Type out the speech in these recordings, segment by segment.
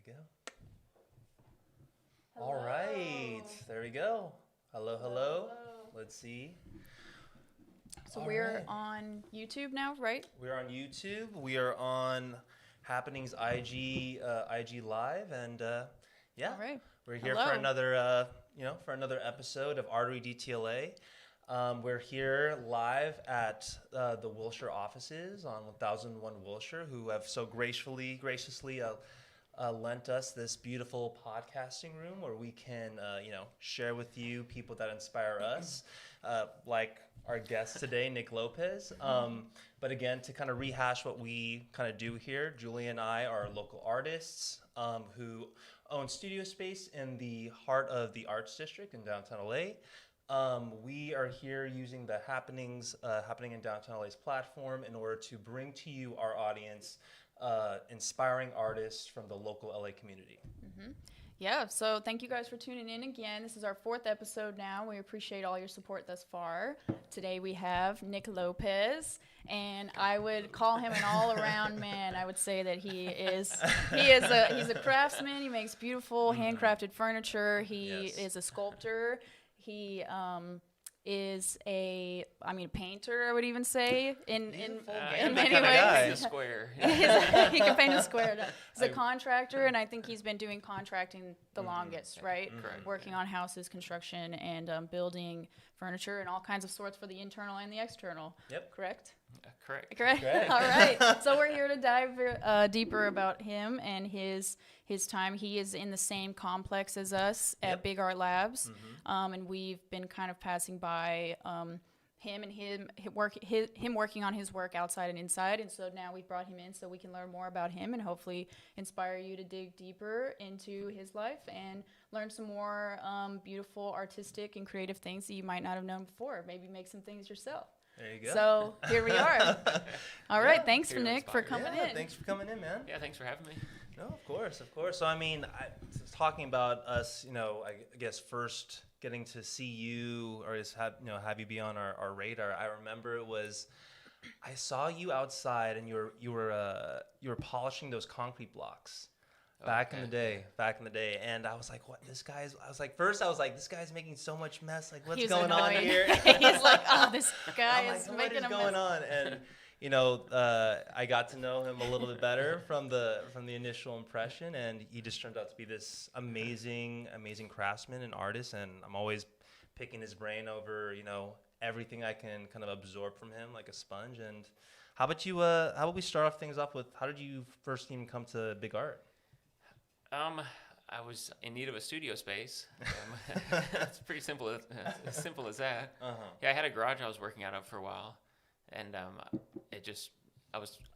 go. Hello. All right, there we go. Hello, hello. Let's see. So All we're right. on YouTube now, right? We're on YouTube. We are on Happenings IG Live, and yeah, All right. we're here Hello. for another for another episode of Artory DTLA. We're here live at the Wilshire offices on 1001 Wilshire, who have so graciously lent us this beautiful podcasting room where we can share with you people that inspire us, like our guest today, Nick Lopez. But again, to kind of rehash what we kind of do here, Julie and I are local artists who own studio space in the heart of the Arts District in downtown LA. We are here using the Happening in Downtown LA's platform in order to bring to you, our audience, inspiring artists from the local LA community. Mm-hmm. Yeah, so thank you guys for tuning in again. This is our 4th episode now. We appreciate all your support thus far. Today we have Nick Lopez, and I would call him an all-around man. I would say that he's a craftsman. He makes beautiful handcrafted furniture. He is a sculptor. He is a painter, I would even say, in many ways. Square. He can paint a square. He's a contractor, and I think he's been doing contracting the longest, right? Correct. Working on houses, construction, and building furniture and all kinds of sorts for the internal and the external. Yep. Correct? Correct. Correct. All right. So we're here to dive deeper about him and his time. He is in the same complex as us at Big Art Labs, and we've been kind of passing by him working on his work outside and inside. And so now we've brought him in so we can learn more about him and hopefully inspire you to dig deeper into his life and learn some more beautiful, artistic, and creative things that you might not have known before. Maybe make some things yourself. There you go. So here we are. All right. Thanks, Here Nick, for inspired. coming in. Thanks for coming in, man. Yeah, thanks for having me. No, of course. So, I mean, talking about us, I guess first getting to see you or just have you be on our radar. I remember I saw you outside and you were polishing those concrete blocks. Back in the day, and I was like, "What? This guy's?" First, this guy's making so much mess. Like, what's going on here? He's like, "Oh, this guy is what making is a going mess." on? And I got to know him a little bit better from the initial impression, and he just turned out to be this amazing craftsman and artist. And I'm always picking his brain over everything I can kind of absorb from him like a sponge. And how about you? How about we start off things off with how did you first even come to Big Art? I was in need of a studio space. It's pretty simple, as simple as that. Yeah, I had a garage I was working out of for a while, and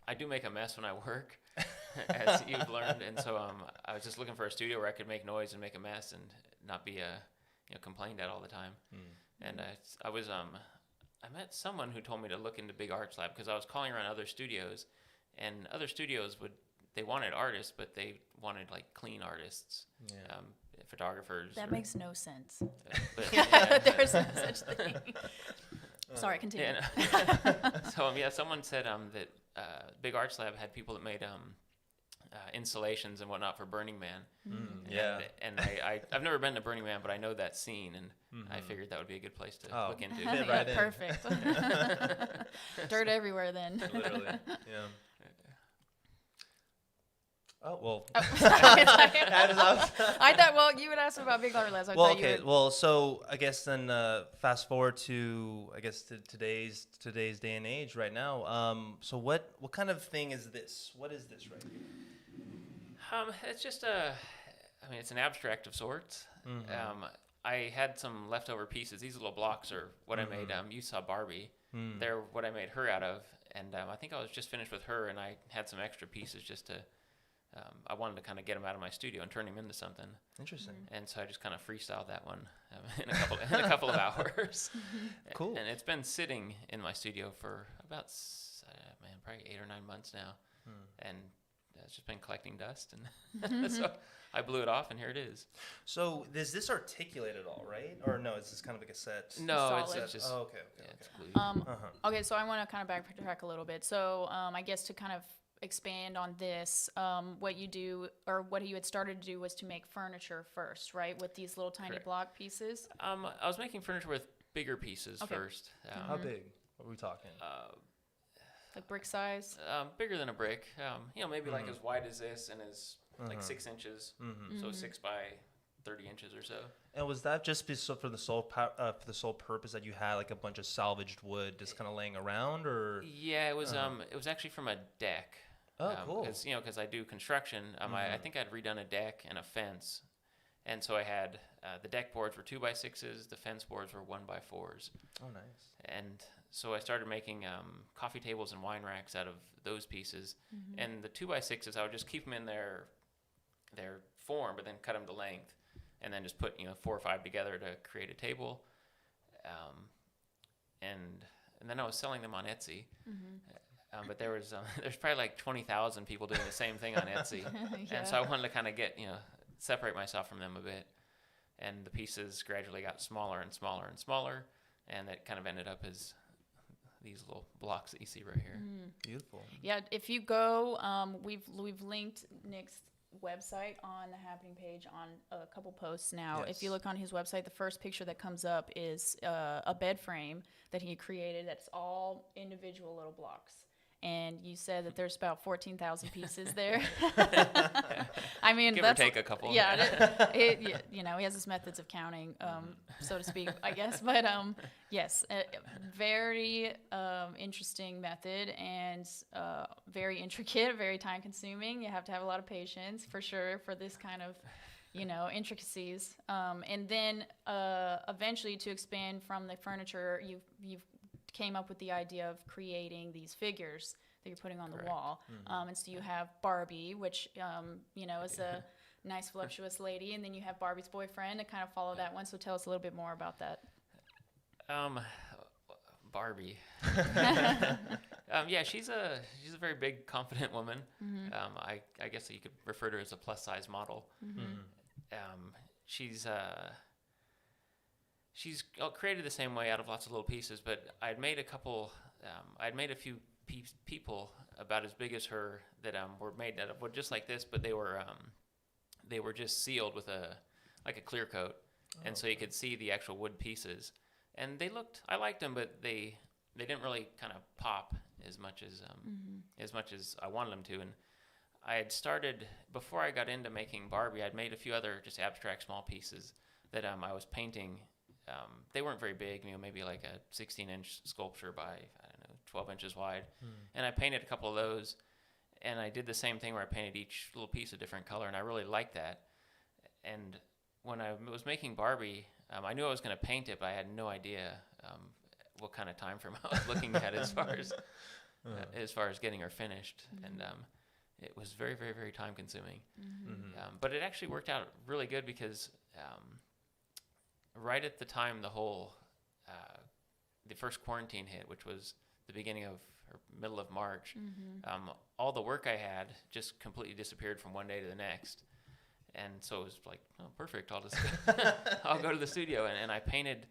I do make a mess when I work, as you've learned, and so I was just looking for a studio where I could make noise and make a mess and not be complained at all the time. And I met someone who told me to look into Big Arts Lab because I was calling around other studios, and other studios they wanted artists, but they wanted like clean artists, photographers. That makes no sense. But, There's no such thing. Sorry, continue. So someone said that Big Arts Lab had people that made installations and whatnot for Burning Man. And I've never been to Burning Man, but I know that scene, and I figured that would be a good place to look into. Right in. Perfect. Dirt everywhere then. Literally, yeah. Oh, well. I thought, you would ask about Big Art Labs. So I guess then fast forward to today's day and age right now. So what kind of thing is this? What is this right here? It's just it's an abstract of sorts. I had some leftover pieces. These little blocks are what I made. You saw Barbie. They're what I made her out of, and I think I was just finished with her, and I had some extra pieces just to. I wanted to kind of get them out of my studio and turn them into something. Interesting. And so I just kind of freestyled that one in a couple of hours. Cool. And it's been sitting in my studio for about probably 8 or 9 months now, and it's just been collecting dust, and so I blew it off, and here it is. So is this articulate at all, right? Or no, is this kind of like a set? No, Solid. it's just okay. it's glued. Okay, so I want to kind of backtrack a little bit. So I guess to kind of expand on this, what you do, or what you had started to do was to make furniture first, right? With these little tiny Correct. block pieces. I was making furniture with bigger pieces first. How big? What are we talking? Like brick size. Bigger than a brick. Maybe like as wide as this and as like 6 inches. So 6 by 30 inches or so. And was that just for the sole purpose that you had like a bunch of salvaged wood just kind of laying around, or? Yeah, it was actually from a deck. Oh, cool. Because I do construction. I think I'd redone a deck and a fence, and so I had the deck boards were 2x6s, the fence boards were 1x4s. Oh, nice. And so I started making coffee tables and wine racks out of those pieces. And the 2x6s, I would just keep them in their form, but then cut them to length, and then just put 4 or 5 together to create a table. And then I was selling them on Etsy. But there's probably like 20,000 people doing the same thing on Etsy. And so I wanted to kind of separate myself from them a bit. And the pieces gradually got smaller and smaller and smaller. And it kind of ended up as these little blocks that you see right here. Beautiful. Yeah, if you go, we've linked Nick's website on the Happening page on a couple posts now. Yes. If you look on his website, the first picture that comes up is a bed frame that he created that's all individual little blocks. And you said that there's about 14,000 pieces there. I mean, Give or take a couple. Yeah, he has his methods of counting, so to speak, I guess. But yes, very interesting method, and very intricate, very time consuming. You have to have a lot of patience for sure for this kind of intricacies. And then eventually, to expand from the furniture, you've came up with the idea of creating these figures that you're putting on the wall. And so you have Barbie, which, is a nice voluptuous lady. And then you have Barbie's boyfriend to kind of follow that one. So tell us a little bit more about that. Barbie. She's a very big, confident woman. I guess you could refer to her as a plus size model. She's created the same way out of lots of little pieces, but I'd made a few people about as big as her that were made out of wood just like this, but they were just sealed with a clear coat, and so you could see the actual wood pieces. And I liked them, but they didn't really kind of pop as much as I wanted them to. And I had started, before I got into making Barbie, I'd made a few other just abstract small pieces that I was painting. They weren't very big, maybe like a 16-inch sculpture by, 12 inches wide. And I painted a couple of those, and I did the same thing where I painted each little piece a different color, and I really liked that. And when I was making Barbie, I knew I was going to paint it, but I had no idea what kind of time frame I was looking at as far as getting her finished. And it was very, very, very time consuming. But it actually worked out really good because right at the time the first quarantine hit, which was the beginning of or middle of March, all the work I had just completely disappeared from one day to the next. And so it was like, oh, perfect. I'll just I'll go to the studio. And I painted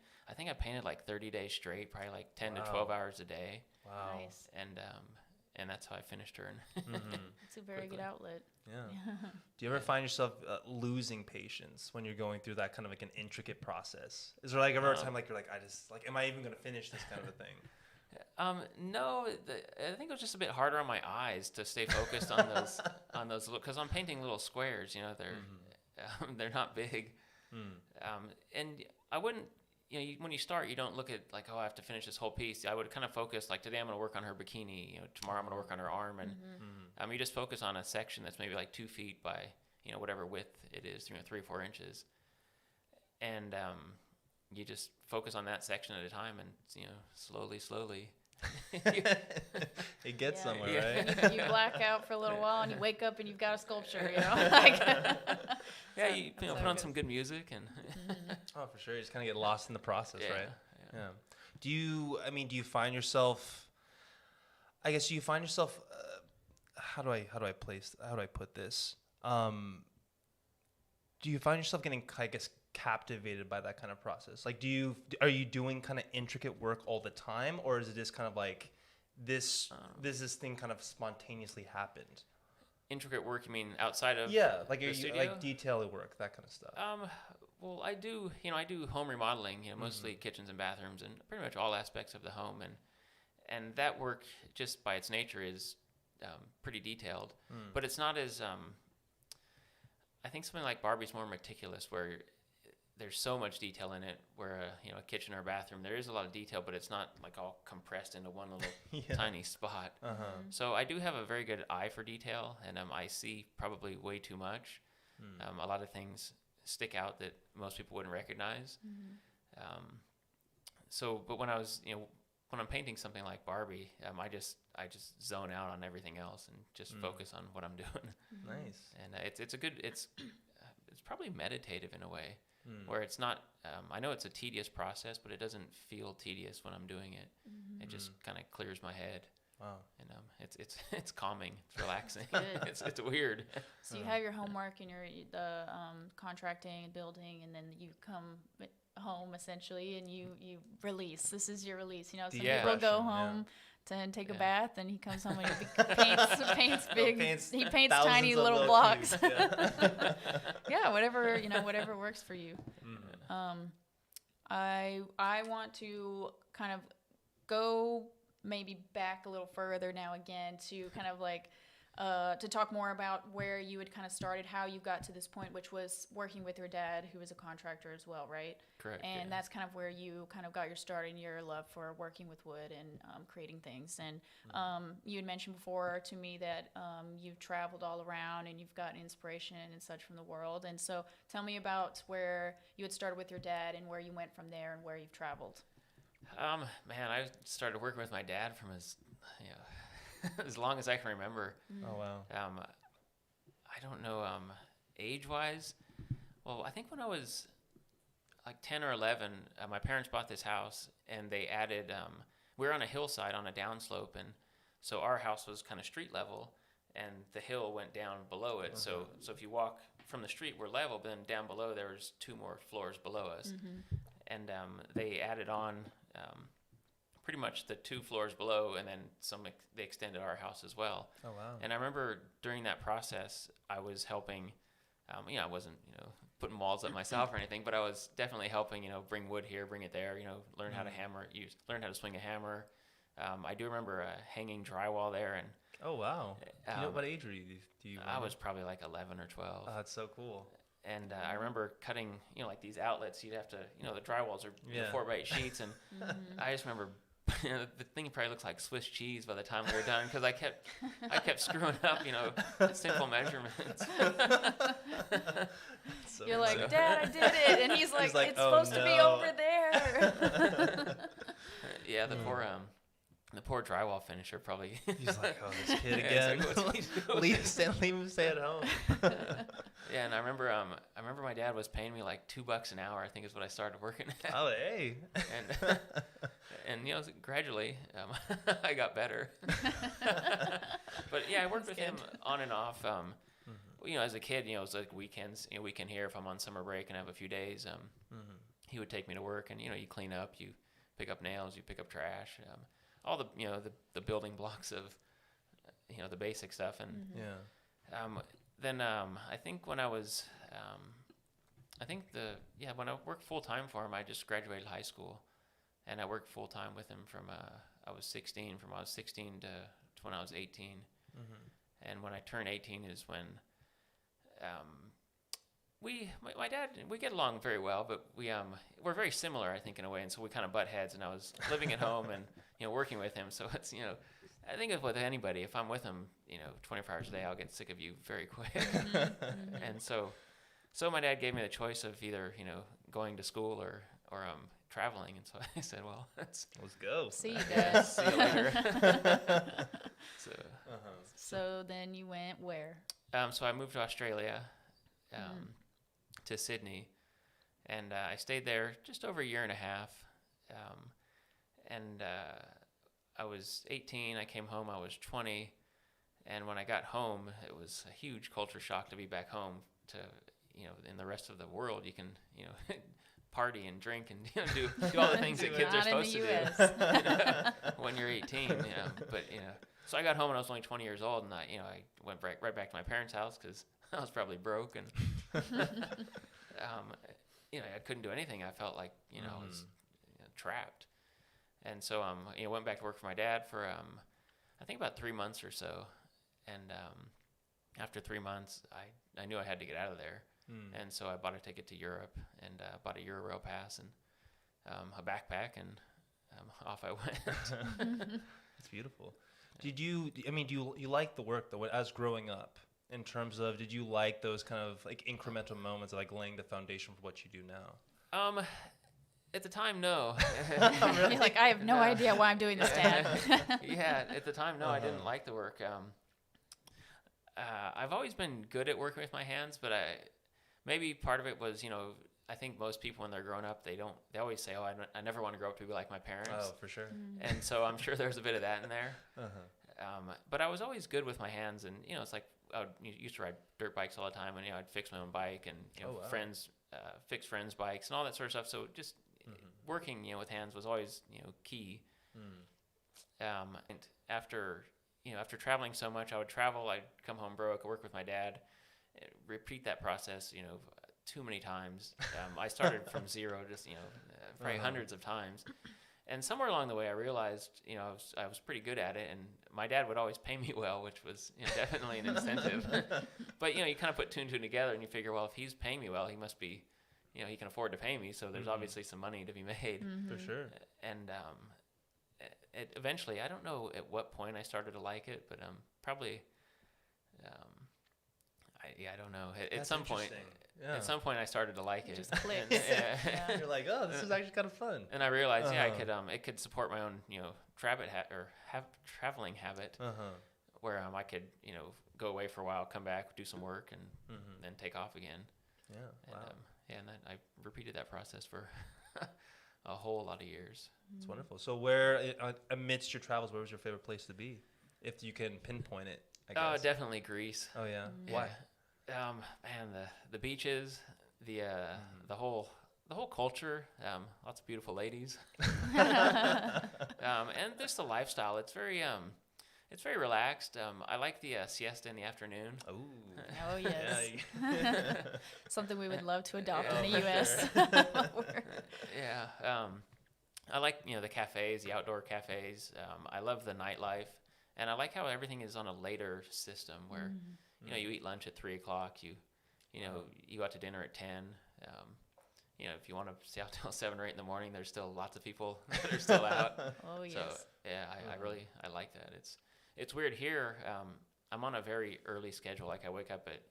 like 30 days straight, probably like 10 to 12 hours a day. Wow. Nice. And that's how I finished her. It's a very good outlet. Yeah. Do you ever find yourself losing patience when you're going through that kind of like an intricate process? Is there like ever a time like you're like, am I even going to finish this kind of a thing? No, I think it was just a bit harder on my eyes to stay focused on those because I'm painting little squares. They're not big. And I wouldn't. When you start, you don't look at like, oh, I have to finish this whole piece. I would kind of focus like today I'm going to work on her bikini. Tomorrow I'm going to work on her arm, and you just focus on a section that's maybe like 2 feet by whatever width it is, 3 or 4 inches, and you just focus on that section at a time, and slowly. It gets somewhere, right? You black out for a little while, and you wake up, and you've got a sculpture. You put on some good music, and oh, for sure, you just kind of get lost in the process, right? Yeah. Do you find yourself? I guess you find yourself. How do I put this? Do you find yourself getting, I guess, captivated by that kind of process? Like, are you doing kind of intricate work all the time, or is it just kind of like this thing kind of spontaneously happened? Intricate work, you mean outside of like the studio? like detail work, that kind of stuff. Well, I do home remodeling, mostly kitchens and bathrooms and pretty much all aspects of the home, and that work just by its nature is pretty detailed, but it's not as I think something like Barbie's more meticulous, where there's so much detail in it, where a kitchen or a bathroom, there is a lot of detail, but it's not like all compressed into one little tiny spot. So I do have a very good eye for detail, and I see probably way too much. A lot of things stick out that most people wouldn't recognize. But when I was, when I'm painting something like Barbie, I just zone out on everything else and just focus on what I'm doing. Nice. And it's probably meditative in a way, where it's not. I know it's a tedious process, but it doesn't feel tedious when I'm doing it. It just kind of clears my head. Wow. And it's calming. It's relaxing. it's weird. So you have your homework and the contracting and building, and then you come home essentially and you release. This is your release. Some people go home to take a bath, and he comes home and he paints big. He paints tiny little blocks. Yeah, whatever works for you. I want to kind of go maybe back a little further now again to kind of like to talk more about where you had kind of started, how you got to this point, which was working with your dad, who was a contractor as well, right? Correct. And that's kind of where you kind of got your start in your love for working with wood and creating things. And you had mentioned before to me that you've traveled all around and you've gotten inspiration and such from the world. And so tell me about where you had started with your dad and where you went from there and where you've traveled. Man, I started working with my dad from as long as I can remember. Oh wow. I don't know age-wise. Well, I think when I was like 10 or 11, my parents bought this house, and they added. We were on a hillside on a downslope, and so our house was kind of street level, and the hill went down below it. So if you walk from the street, we're level, but then down below there was 2 more floors below us, and they added on. Pretty much the 2 floors below, and then they extended our house as well. Oh wow. And I remember during that process, I was helping. I wasn't putting walls up myself or anything, but I was definitely helping. Bring wood here, bring it there. Learn how to hammer. Learn how to swing a hammer. I do remember hanging drywall there, and oh wow. What age were you? Do you? I was probably like 11 or 12. Oh, that's so cool. And I remember cutting, like these outlets. You'd have to, the drywalls are 4x8 sheets, and I just remember. The thing probably looks like Swiss cheese by the time we were done, because I kept screwing up, simple measurements. You're like, Dad, I did it, and he's like it's supposed to be over there. Yeah, the poor drywall finisher probably. He's like, oh, this kid again. Leave him stay at home. Yeah, and I remember my dad was paying me like $2 an hour, I think is what I started working at. Oh, hey. And gradually I got better. But yeah, I worked with him on and off. As a kid, it was like weekends. Weekend here, if I'm on summer break and I have a few days, he would take me to work, and you clean up, you pick up nails, you pick up trash, all the the building blocks of the basic stuff. And then I think when I was when I worked full time for him, I just graduated high school. And I worked full time with him from I was 16 to when I was 18. And when I turned 18 is when my dad, we get along very well, but we're very similar, I think, in a way. And so we kind of butt heads. And I was living at home and working with him. So it's I think it's with anybody. If I'm with him 24 hours a day, I'll get sick of you very quick. And so my dad gave me the choice of either going to school or traveling, and so I said, well, let's go. See you guys. See you later. So then you went where? So I moved to Australia, to Sydney, and I stayed there just over a year and a half. And I was 18. I came home. I was 20, and when I got home, it was a huge culture shock to be back home. To in the rest of the world, you can, party and drink and do all the things that kids are supposed to do when you're 18. But so I got home when I was only 20 years old, and I went right back to my parents' house because I was probably broke, and I couldn't do anything. I felt like I was trapped, and so went back to work for my dad for I think about 3 months or so, and after 3 months, I knew I had to get out of there. And so I bought a ticket to Europe and bought a Euro pass and a backpack, and off I went. It's beautiful. Do you like the work though as growing up, in terms of, did you like those kind of like incremental moments of like laying the foundation for what you do now? At the time, no. Really? You're like, I have no idea why I'm doing this, Dad. Yeah, at the time, no, I didn't like the work. I've always been good at working with my hands, but maybe part of it was, I think most people when they're growing up, they always say, I never want to grow up to be like my parents. Oh, for sure. And so I'm sure there's a bit of that in there. But I was always good with my hands, and, it's like I used to ride dirt bikes all the time, and, I'd fix my own bike, and, friends, fix friends' bikes and all that sort of stuff. So just working, with hands was always, key. And after traveling so much, I would travel, I'd come home broke, I'd work with my dad, repeat that process, too many times. I started from zero, just, probably hundreds of times. And somewhere along the way, I realized, I was pretty good at it, and my dad would always pay me well, which was definitely an incentive. But, you kind of put two and two together, and you figure, well, if he's paying me well, he must be, he can afford to pay me, so there's obviously some money to be made. For sure. And eventually, I don't know at what point I started to like it, but probably, I don't know. At some point. Yeah. At some point, I started to like it. Just clicks. Yeah. You're like, oh, this is actually kind of fun. And I realized, I could, it could support my own, traveling habit, where I could, go away for a while, come back, do some work, and then take off again. Yeah. And, Wow. And then I repeated that process for a whole lot of years. It's wonderful. So, where amidst your travels, where was your favorite place to be, if you can pinpoint it? I guess. Oh, definitely Greece. Oh yeah. Yeah. Why? Man, the beaches, the whole culture, lots of beautiful ladies, and just the lifestyle. It's very relaxed. I like the siesta in the afternoon. Oh yes. Something we would love to adopt in the for U.S. Sure. Yeah. I like the cafes, the outdoor cafes. I love the nightlife, and I like how everything is on a later system where. You eat lunch at 3:00. You go out to dinner at 10. If you want to stay out till 7 or 8 in the morning, there's still lots of people that are still out. Oh yes. So yeah, I like that. It's weird here. I'm on a very early schedule. Like I wake up at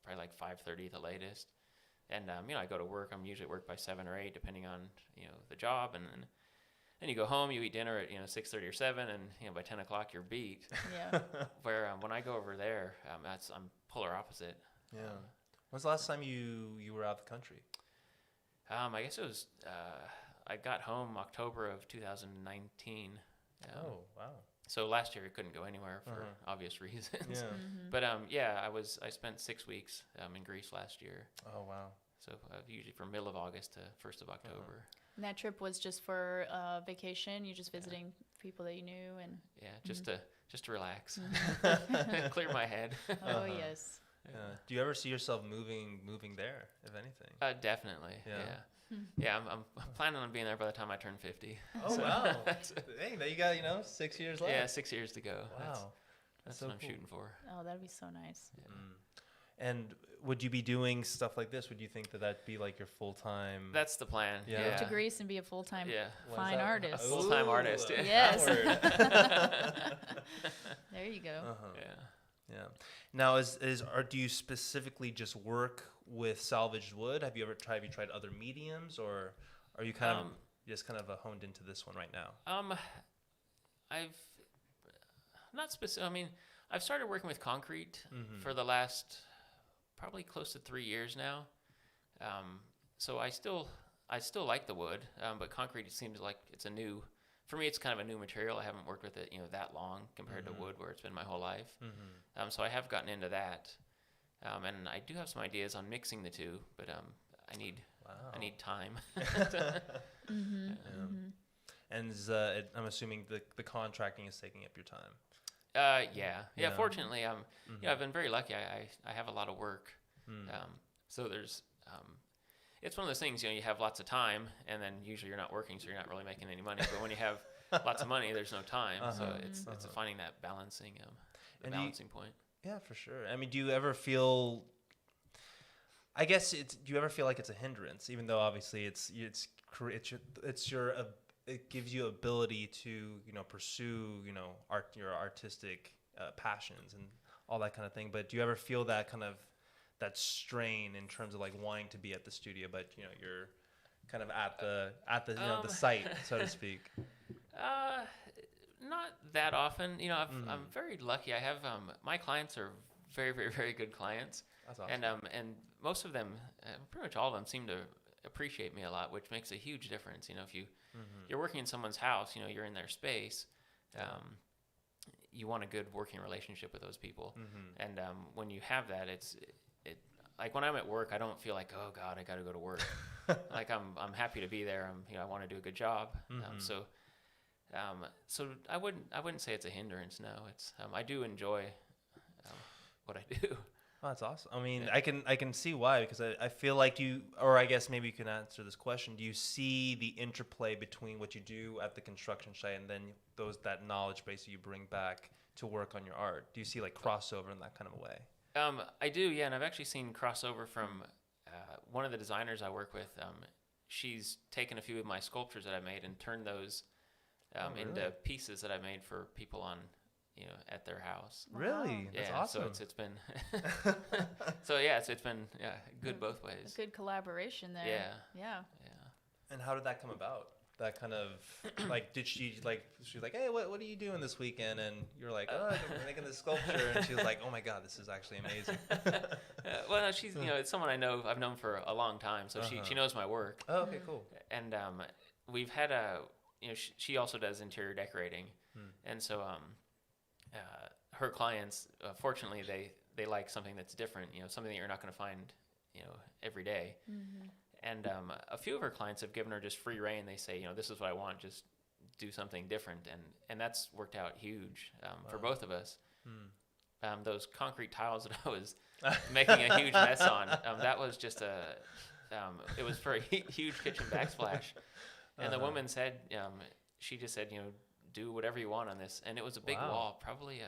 probably like 5:30 the latest, and I go to work. I'm usually at work by 7 or 8, depending on the job, and then you go home, you eat dinner at 6:30 or 7, and by 10 o'clock you're beat. Yeah. Where when I go over there, I'm polar opposite. Yeah. When's the last time you were out of the country? I guess it was I got home October of 2019. Oh wow. So last year I couldn't go anywhere for obvious reasons. Yeah. But I spent 6 weeks in Greece last year. Oh wow. So usually from middle of August to 1st of October. And that trip was just for vacation. You just visiting people that you knew, and just to relax, clear my head. Oh yes. Yeah. Do you ever see yourself moving there, if anything? Definitely. Yeah. I'm planning on being there by the time I turn 50. Oh wow. Hey, now you got 6 years left. Yeah, 6 years to go. Wow. That's so what I'm cool. shooting for. Oh, that'd be so nice. Yeah. And would you be doing stuff like this? Would you think that'd be like your full-time? That's the plan. Yeah. Move to Greece and be a full-time What fine is that? artist. Full-time artist. Yeah. Yes. Howard. There you go. Yeah. Yeah. Now, do you specifically just work with salvaged wood? Have you tried other mediums, or are you kind of honed into this one right now? I've not specific. I mean, I've started working with concrete for the last probably close to 3 years now. So I still like the wood, but concrete seems like it's for me, it's kind of a new material. I haven't worked with it, that long compared to wood, where it's been my whole life. So I have gotten into that. And I do have some ideas on mixing the two, but I need time. And I'm assuming the contracting is taking up your time. Yeah. Fortunately, I've been very lucky. I have a lot of work. So there's, it's one of those things, you have lots of time, and then usually you're not working, so you're not really making any money. But when you have lots of money, there's no time. So it's finding that balancing point. Yeah, for sure. I mean, do you ever feel? I guess do you ever feel like it's a hindrance, even though obviously it gives you ability to pursue your artistic passions and all that kind of thing. But do you ever feel that kind of that strain in terms of like wanting to be at the studio, but you're kind of at the the site, so to speak? Not that often. I'm very lucky. I have my clients are very, very, very good clients. That's awesome. And most of them, pretty much all of them, seem to appreciate me a lot, which makes a huge difference. If you're working in someone's house, you're in their space. You want a good working relationship with those people, and when you have that, it like when I'm at work, I don't feel like, oh God, I got to go to work. Like I'm happy to be there. I want to do a good job. So I wouldn't say it's a hindrance. No, it's I do enjoy what I do. Oh, that's awesome. I mean, I can see why, because I feel like or I guess maybe you can answer this question. Do you see the interplay between what you do at the construction site and then that knowledge base that you bring back to work on your art? Do you see like crossover in that kind of a way? I do, yeah, and I've actually seen crossover from one of the designers I work with. She's taken a few of my sculptures that I made and turned those into pieces that I made for people on, at their house. Really? That's awesome. So it's been, it's been good both ways. A good collaboration there. Yeah. And how did that come about? That kind of like, she's like, hey, what are you doing this weekend? And you're like, oh, I'm making this sculpture. And she was like, oh my God, this is actually amazing. Well, no, she's, it's someone I've known for a long time. So she knows my work. Oh, okay, cool. And we've had she also does interior decorating. And so her clients, fortunately, they like something that's different, something that you're not going to find, every day. And a few of her clients have given her just free rein. They say, this is what I want, just do something different. And that's worked out huge for both of us. Those concrete tiles that I was making a huge mess on, that was just it was for a huge kitchen backsplash. And the woman said, she just said, do whatever you want on this. And it was a big wall, probably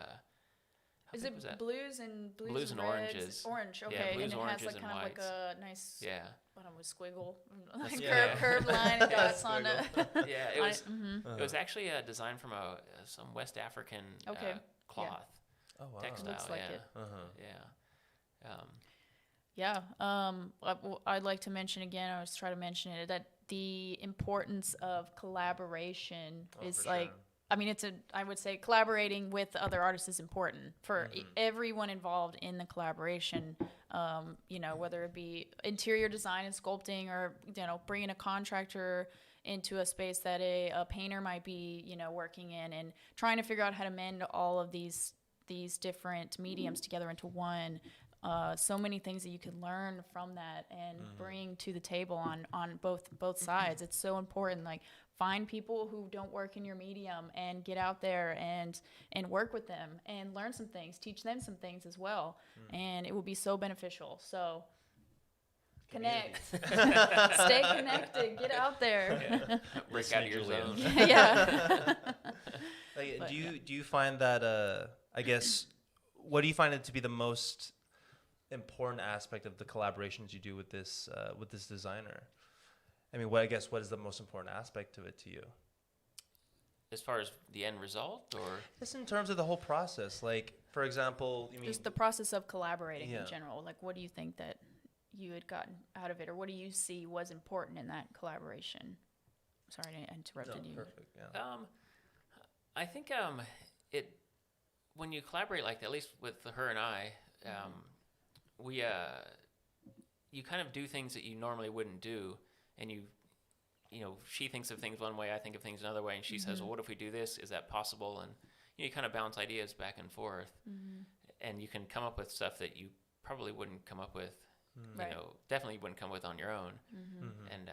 is it blues and reds, oranges? Orange, okay. Yeah, blues, and it oranges, has like kind of like a nice squiggle, curved line and dots on it. Yeah, it was. It was actually a design from some West African cloth textile. Looks like it. Yeah. I'd like to mention again. I was trying to mention it that the importance of collaboration is like. Sure. I mean, I would say collaborating with other artists is important for everyone involved in the collaboration, whether it be interior design and sculpting or, bringing a contractor into a space that a painter might be, working in, and trying to figure out how to mend all of these different mediums together into one. So many things that you can learn from that and bring to the table on both sides. It's so important. Like, find people who don't work in your medium and get out there and work with them and learn some things, teach them some things as well. And it will be so beneficial. So connect, stay connected, get out there. Break out of your zone. Yeah. Do you find that, I guess, what do you find it to be the most important aspect of the collaborations you do with this designer? I mean, what is the most important aspect of it to you? As far as the end result, or just in terms of the whole process, like, for example, just the process of collaborating in general. Like, what do you think that you had gotten out of it, or what do you see was important in that collaboration? Sorry to interrupt you. Perfect. Yeah. I think when you collaborate like that, at least with her and I, we you kind of do things that you normally wouldn't do. And she thinks of things one way, I think of things another way, and she says, well, what if we do this? Is that possible? And you kind of bounce ideas back and forth, and you can come up with stuff that you probably wouldn't come up with, Right. definitely wouldn't come with on your own. And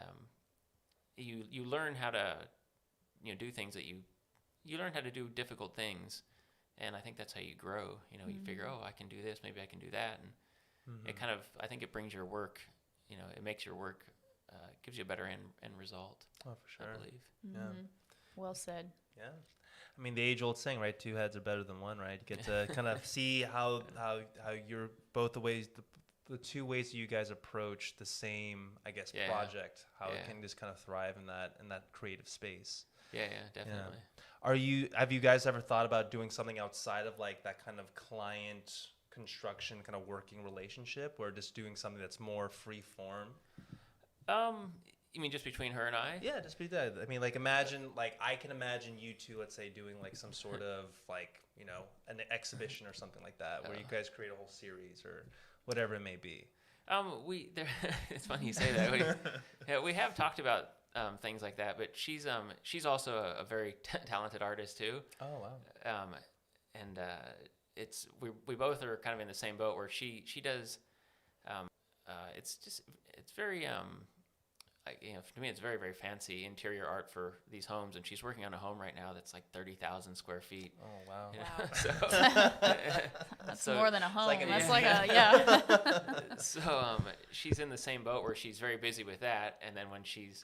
you learn how to, do things that you learn how to do difficult things. And I think that's how you grow. You figure, I can do this, maybe I can do that. And it kind of, I think it brings your work, it makes your work, gives you a better end result. Oh, for sure. I believe. Yeah. Well said. Yeah. I mean, the age-old saying, right? 2 heads are better than one, right? You get to kind of see how you're both the 2 ways that you guys approach the same, I guess, project. How it can just kind of thrive in that creative space. Yeah, definitely. Yeah. Have you guys ever thought about doing something outside of like that kind of client construction kind of working relationship, or just doing something that's more free form? You mean just between her and I? Yeah, just be that. I mean, I can imagine you two, let's say, doing like some sort of an exhibition or something like that, where you guys create a whole series or whatever it may be. It's funny you say that. We have talked about things like that, but she's also a very talented artist too. Oh wow. And we both are kind of in the same boat where she does. It's very to me, it's very, very fancy interior art for these homes, and she's working on a home right now that's like 30,000 square feet. Oh, wow. That's more than a home. So she's in the same boat where she's very busy with that, and then when she's,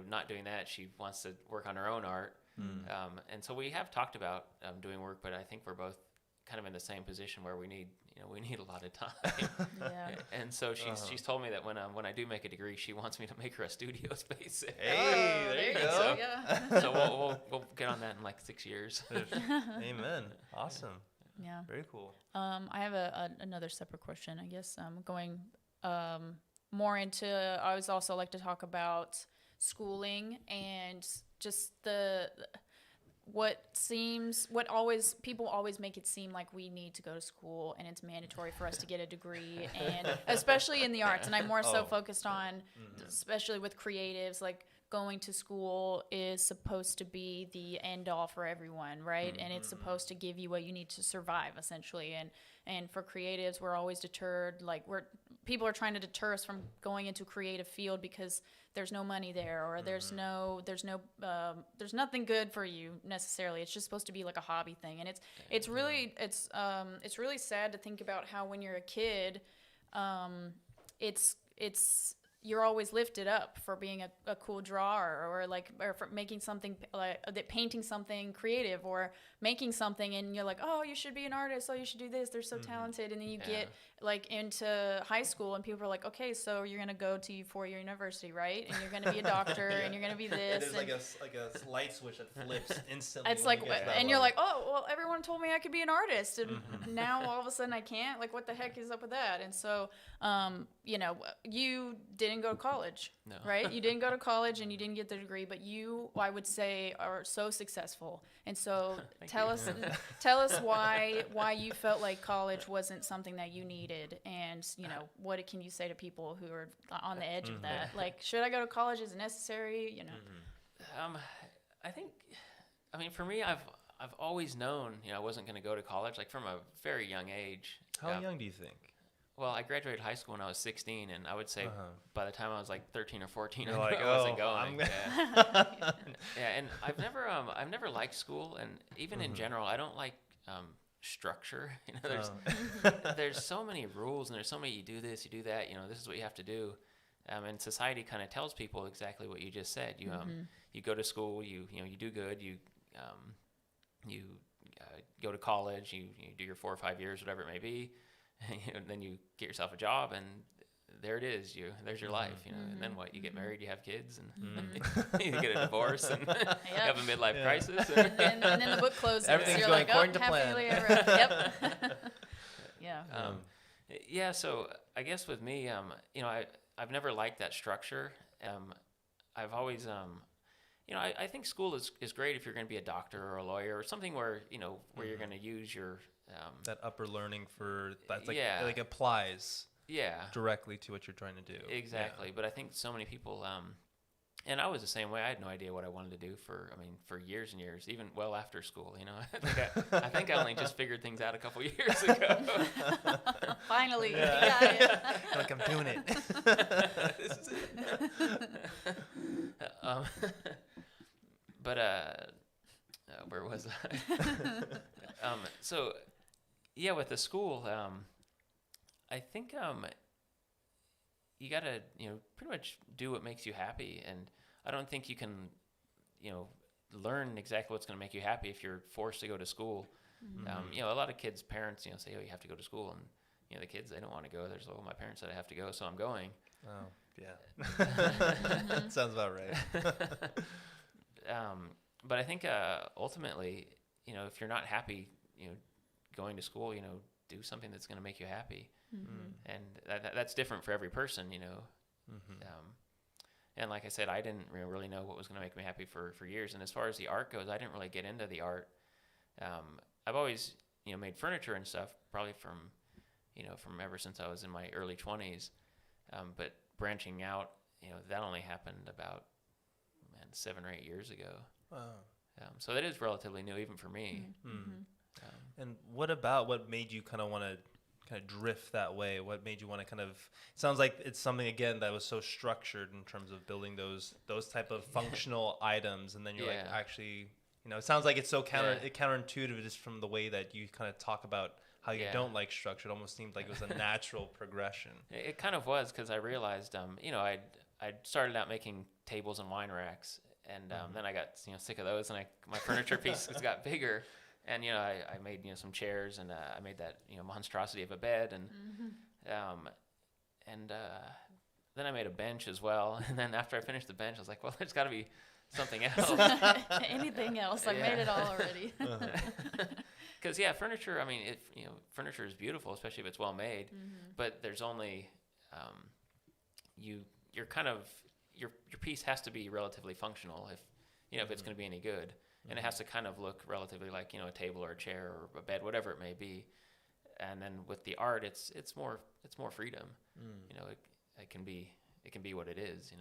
not doing that, she wants to work on her own art. And so we have talked about doing work, but I think we're both kind of in the same position where we need a lot of time. And so she's told me that when I do make a degree, she wants me to make her a studio space. Hey, there you go. So we'll get on that in like 6 years. Amen. Awesome. Yeah. Very cool. I have another separate question, I guess. Going more into, I always also like to talk about schooling and just people always make it seem like we need to go to school and it's mandatory for us to get a degree, and especially in the arts. And I'm more so focused on, especially with creatives, like going to school is supposed to be the end all for everyone, right? And it's supposed to give you what you need to survive, essentially. And for creatives, we're always deterred, people are trying to deter us from going into a creative field because there's no money there, or there's nothing good for you necessarily. It's just supposed to be like a hobby thing. And it's really sad to think about how when you're a kid, you're always lifted up for being a cool drawer, or for making something painting something creative, or making something, and you're like, oh, you should be an artist. Oh, you should do this. They're so talented. And then you get into high school, and people are like, okay, so you're gonna go to 4-year university, right? And you're gonna be a doctor, and you're gonna be this. There's like a light switch that flips instantly. It's like, and you're like, oh, well, everyone told me I could be an artist, and now all of a sudden I can't. Like, what the heck is up with that? And so, you didn't go to college, right? You didn't go to college, and you didn't get the degree, but you, I would say, are so successful. And so, tell us why you felt like college wasn't something that you needed, and what can you say to people who are on the edge of that? Like, should I go to college? Is it necessary? I mean, for me, I've always known I wasn't going to go to college, like from a very young age. How young do you think? Well, I graduated high school when I was 16, and I would say by the time I was like 13 or 14, I wasn't going. And I've never liked school, and even in general, I don't like structure. There's so many rules, and there's so many, you do this, you do that. This is what you have to do. And society kind of tells people exactly what you just said. You go to school, you do good, you go to college, you do your 4 or 5 years, whatever it may be. And then you get yourself a job, and there it is. There's your life, And then what? You get married, you have kids, and you get a divorce, and you have a midlife crisis. And then the book closes. Everything's you're going like, according to plan. Yeah. So I guess with me, I've never liked that structure. I've always, I think school is great if you're going to be a doctor or a lawyer or something where where you're going to use your that upper learning that's like applies directly to what you're trying to do. Exactly. But I think so many people And I was the same way. I had no idea what I wanted to do for years and years, even well after school. You know, I think I only just figured things out a couple years ago. Finally, Yeah. you got it. Like I'm doing it. This is it. But where was I? So yeah, with the school, I think you gotta pretty much do what makes you happy, and I don't think you can learn exactly what's going to make you happy if you're forced to go to school. Mm-hmm. A lot of kids' parents say, oh, you have to go to school, and the kids, they don't want to go. There's, oh, my parents said I have to go, so I'm going. Oh, yeah. Sounds about right. But I think ultimately, if you're not happy, going to school, do something that's going to make you happy. Mm-hmm. And that's different for every person, and like I said, I didn't really know what was going to make me happy for years. And as far as the art goes, I didn't really get into the art. I've always, made furniture and stuff, probably from ever since I was in my early 20s. But branching out, that only happened about 7 or 8 years ago. Wow. So that is relatively new, even for me. Mm-hmm. And what made you kind of want to kind of drift that way? What made you want to kind of, it sounds like it's something again that was so structured in terms of building those type of functional items, and then you're like, actually, it sounds like it's so counterintuitive just from the way that you kind of talk about how you don't like structure. It almost seemed like it was a natural progression. It kind of was, because I realized, I started out making tables and wine racks, and then I got sick of those, and my furniture pieces got bigger. And I made some chairs, and I made that monstrosity of a bed, and then I made a bench as well. And then after I finished the bench, I was like, well, there's got to be something else. Anything else? I made it all already. Because furniture. I mean, furniture is beautiful, especially if it's well made. Mm-hmm. But there's only you're kind of your piece has to be relatively functional if it's going to be any good. And it has to kind of look relatively like a table or a chair or a bed, whatever it may be. And then with the art, it's more freedom. It can be what it is.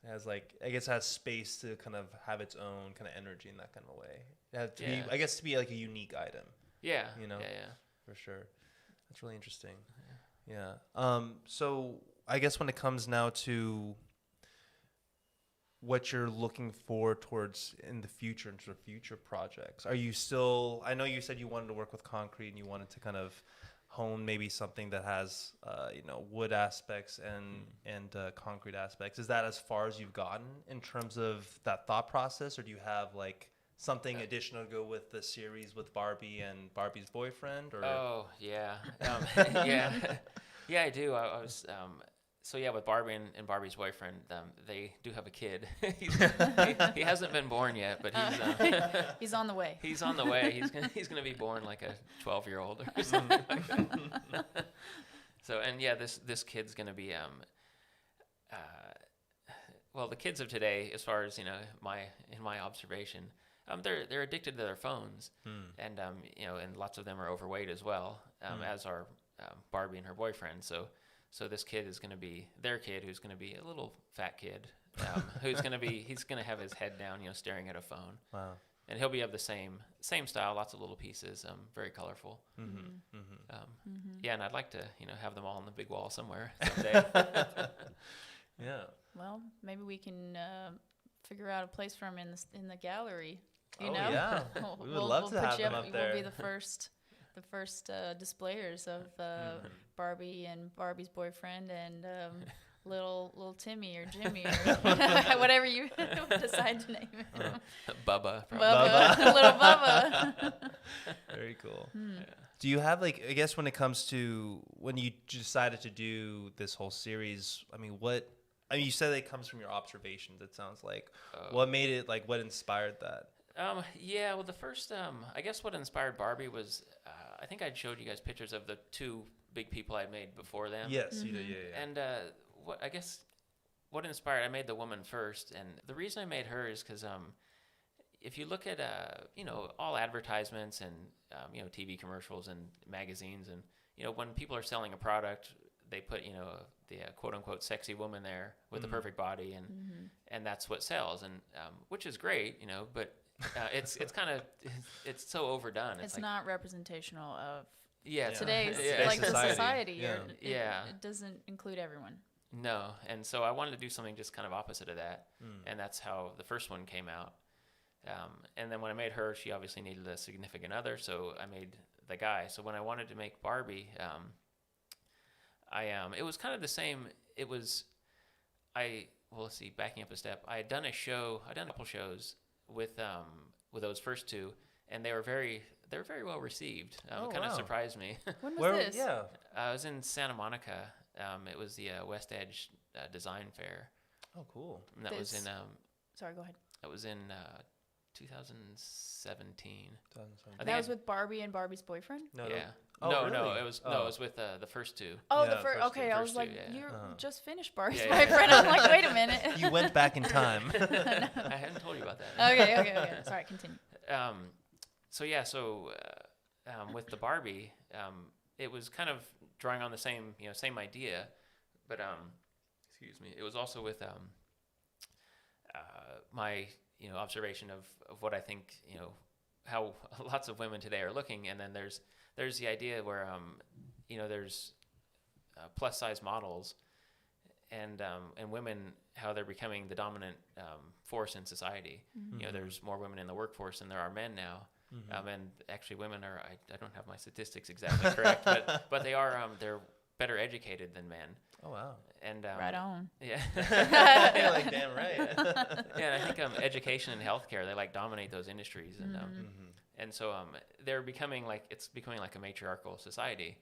It has I guess it has space to kind of have its own kind of energy in that kind of a way. It has to be, I guess, to be like a unique item. Yeah. For sure. That's really interesting. Yeah. So I guess when it comes now to what you're looking forward towards in the future, in terms of future projects, are you still, I know you said you wanted to work with concrete and you wanted to kind of hone maybe something that has wood aspects and concrete aspects. Is that as far as you've gotten in terms of that thought process, or do you have something additional to go with the series with Barbie and Barbie's boyfriend? Or? Oh yeah. Yeah, I do. I was so yeah, with Barbie and Barbie's boyfriend, they do have a kid. He hasn't been born yet, but he's on the way. He's on the way. He's gonna be born like a 12-year-old or something like that. So, and yeah, this kid's gonna be well, the kids of today, as far as in my observation, they're addicted to their phones, and and lots of them are overweight as well, as are Barbie and her boyfriend. So this kid is going to be their kid, who's going to be a little fat kid, he's going to have his head down, staring at a phone. Wow. And he'll be of the same style, lots of little pieces, very colorful. Yeah, and I'd like to, have them all on the big wall somewhere someday. Yeah. Well, maybe we can figure out a place for him in the gallery. Yeah. We would love to have them up there. We'll be the first displayers of Barbie and Barbie's boyfriend and little Timmy or Jimmy or whatever you decide to name him. Bubba. Little Bubba. Very cool. Yeah. Do you have I guess when it comes to when you decided to do this whole series, you said it comes from your observations, it sounds like. What made it, what inspired that? Yeah, well, the first, I guess what inspired Barbie was, I think I'd showed you guys pictures of the two big people I'd made before them. Yes, you did, yeah. And what inspired, I made the woman first, and the reason I made her is because if you look at, all advertisements and, TV commercials and magazines, and, when people are selling a product, they put the quote unquote sexy woman there with the perfect body, and that's what sells, and which is great, but it's kind of it's so overdone. It's like, not representational of today's like the society. Yeah. It doesn't include everyone. No, and so I wanted to do something just kind of opposite of that, and that's how the first one came out. And then when I made her, she obviously needed a significant other, so I made the guy. So when I wanted to make Barbie, it was kind of the same. It was, let's see, backing up a step. I had done a couple shows with those first two, and they were very well received. It kind of surprised me. When was this? Yeah. I was in Santa Monica. It was the West Edge Design Fair. Oh, cool. And that was in. Sorry, go ahead. That was in 2017. That was with Barbie and Barbie's boyfriend? No. Really? No. It was with the first two. Oh, Yeah, the first. Okay, I was like, you just finished Barbie's boyfriend. I'm like, wait a minute. You went back in time. I hadn't told you about that. Okay. Sorry, continue. With the Barbie, it was kind of drawing on the same idea, but excuse me, it was also with my observation of what I think how lots of women today are looking, and then there's the idea where there's plus size models and women, how they're becoming the dominant force in society. There's more women in the workforce than there are men now. And actually women are, I don't have my statistics exactly correct, but they are, they're better educated than men. Oh, wow. And right on. Yeah. You're like, damn right. Yeah, and I think education and healthcare, they like dominate those industries, and so they're becoming like a matriarchal society.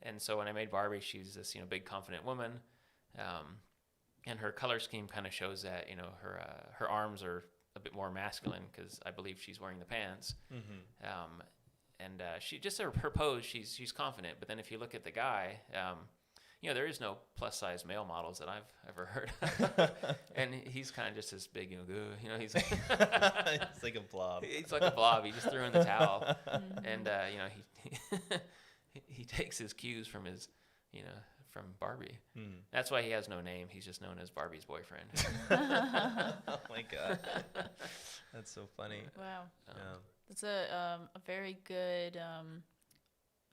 And so when I made Barbie, she's this big confident woman, and her color scheme kind of shows that her arms are a bit more masculine because I believe she's wearing the pants. And she just her pose, she's confident. But then if you look at the guy, there is no plus size male models that I've ever heard of. And he's kind of just this big, he's like it's like a blob. He's like a blob. He just threw in the towel, and he takes his cues from his, from Barbie. That's why he has no name. He's just known as Barbie's boyfriend. Oh my God, that's so funny. Wow. That's a very good